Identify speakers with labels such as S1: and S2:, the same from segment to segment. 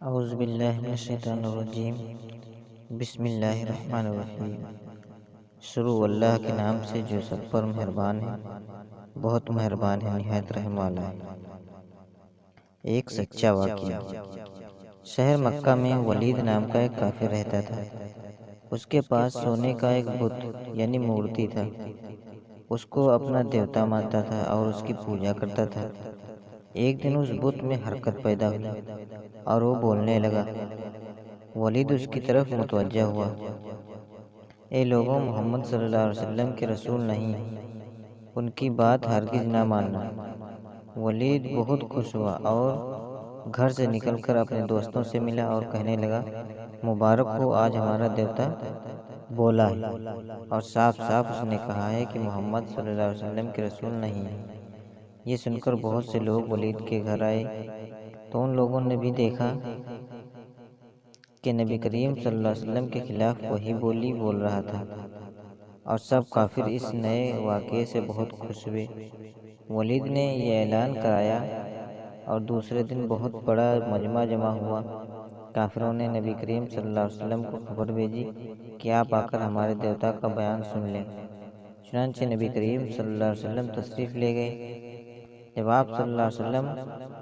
S1: اعوذ باللہ من الشیطان الرجیم۔ بسم اللہ الرحمن الرحیم۔ شروع اللہ کے نام سے جو سب پر مہربان ہے، بہت مہربان ہے، نہایت رحم والا ہے۔ ایک سچا واقعہ۔ شہر مکہ میں ولید نام کا ایک کافر رہتا تھا۔ اس کے پاس سونے کا ایک بت یعنی مورتی تھا۔ اس کو اپنا دیوتا مانتا تھا اور اس کی پوجا کرتا تھا۔ ایک دن اس بت میں حرکت پیدا ہوئی اور وہ بولنے لگا۔ ولید اس کی طرف متوجہ ہوا۔ اے لوگوں، محمد صلی اللہ علیہ وسلم کے رسول نہیں ہیں، ان کی بات ہرگز نہ ماننا۔ ولید بہت خوش ہوا اور گھر سے نکل کر اپنے دوستوں سے ملا اور کہنے لگا، مبارک ہو، آج ہمارا دیوتا بولا ہے اور صاف صاف اس نے کہا ہے کہ محمد صلی اللہ علیہ وسلم کے رسول نہیں ہیں۔ یہ سن کر بہت سے لوگ ولید کے گھر آئے تو ان لوگوں نے بھی دیکھا کہ نبی کریم صلی اللہ علیہ وسلم کے خلاف وہی بولی بول رہا تھا، اور سب کافر اس نئے واقعے سے بہت خوش ہوئے۔ ولید نے یہ اعلان کرایا اور دوسرے دن بہت بڑا مجمع جمع ہوا۔ کافروں نے نبی کریم صلی اللہ علیہ وسلم کو خبر بھیجی کہ آپ آ کر ہمارے دیوتا کا بیان سن لیں۔ چنانچہ نبی کریم صلی اللہ علیہ وسلم تشریف لے گئے۔ جب آپ صلی اللہ علیہ وسلم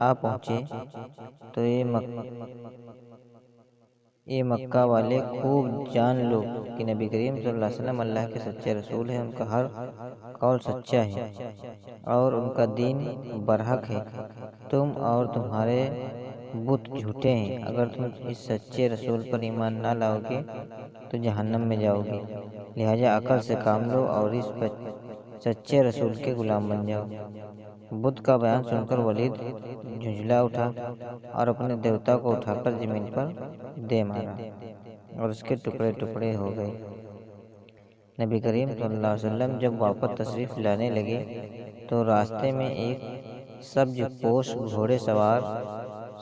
S1: آ پہنچے تو یہ مکہ والے خوب جان لو کہ نبی کریم صلی اللہ علیہ وسلم اللہ کے سچے رسول ہیں، ان کا ہر قول سچا ہے اور ان کا دین برحق ہے۔ تم اور تمہارے بت جھوٹے ہیں۔ اگر تم اس سچے رسول پر ایمان نہ لاؤ گے تو جہنم میں جاؤ گے، لہٰذا عقل سے کام لو اور اس سچے رسول کے غلام بن جاؤ۔ بت کا بیان سن کر ولید جھنجلا اٹھا اور اپنے دیوتا کو اٹھا کر زمین پر دے مارا اور اس کے ٹکڑے ٹکڑے ہو گئے۔ نبی کریم صلی اللہ علیہ وسلم جب واپس تشریف لانے لگے تو راستے میں ایک سبز پوش گھوڑے سوار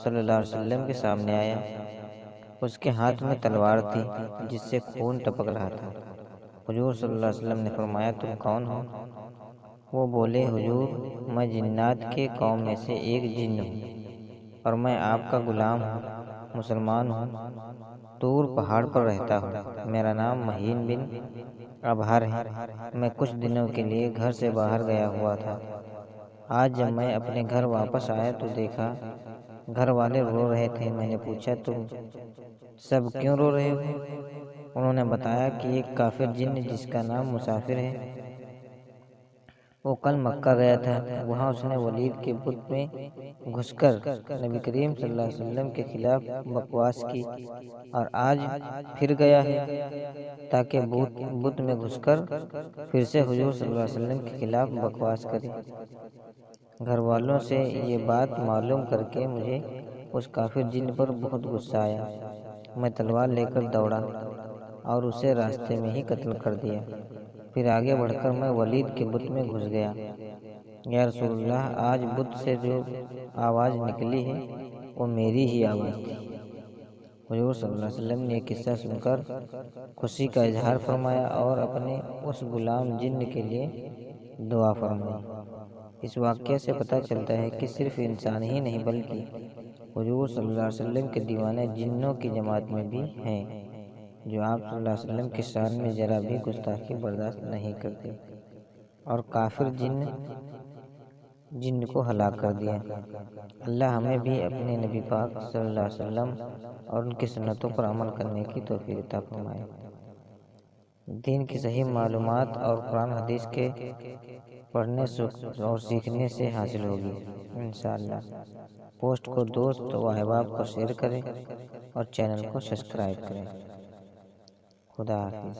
S1: صلی اللہ علیہ وسلم کے سامنے آیا۔ اس کے ہاتھ میں تلوار تھی جس سے خون ٹپک رہا تھا۔ حضور صلی اللہ علیہ وسلم نے فرمایا، تم کون ہو؟ وہ بولے، حضور، میں جنات کے قوم میں سے ایک جن ہوں اور میں آپ کا غلام ہوں، مسلمان ہوں، طور پہاڑ پر رہتا ہوں۔ میرا نام مہین بن ابھر ہے۔ میں کچھ دنوں کے لیے گھر سے باہر گیا ہوا تھا۔ آج جب میں اپنے گھر واپس آیا تو دیکھا گھر والے رو رہے تھے۔ میں نے پوچھا، تم سب کیوں رو رہے ہو؟ انہوں نے بتایا کہ ایک کافر جن جس کا نام مسافر ہے، وہ کل مکہ گیا تھا۔ وہاں اس نے ولید کے بت میں گھس کر نبی کریم صلی اللہ علیہ وسلم کے خلاف بکواس کی اور آج پھر گیا ہے تاکہ بت میں گھس کر پھر سے حضور صلی اللہ علیہ وسلم کے خلاف بکواس کرے۔ گھر والوں سے یہ بات معلوم کر کے مجھے اس کافر جن پر بہت غصہ آیا۔ میں تلوار لے کر دوڑا اور اسے راستے میں ہی قتل کر دیا۔ پھر آگے بڑھ کر میں ولید کے بت میں گھس گیا۔ یا رسول اللہ، آج بت سے جو آواز نکلی ہے وہ میری ہی آواز تھی۔ حضور صلی اللہ علیہ وسلم نے یہ قصہ سن کر خوشی کا اظہار فرمایا اور اپنے اس غلام جن کے لیے دعا فرمائی۔ اس واقعے سے پتہ چلتا ہے کہ صرف انسان ہی نہیں بلکہ حضور صلی اللہ علیہ وسلم کے دیوانے جنوں کی جماعت میں بھی ہیں جو آپ صلی اللہ علیہ وسلم کی شان میں ذرا بھی گستاخی برداشت نہیں کرتے اور کافر جن کو ہلاک کر دیا۔ اللہ ہمیں بھی اپنے نبی پاک صلی اللہ علیہ وسلم اور ان کی سنتوں پر عمل کرنے کی توفیق عطا فرمائے۔ دین کی صحیح معلومات اور قرآن حدیث کے پڑھنے اور سیکھنے سے حاصل ہوگی انشاءاللہ۔ پوسٹ کو دوست و احباب پر شیئر کریں اور چینل کو سبسکرائب کریں۔ خدا حافظ۔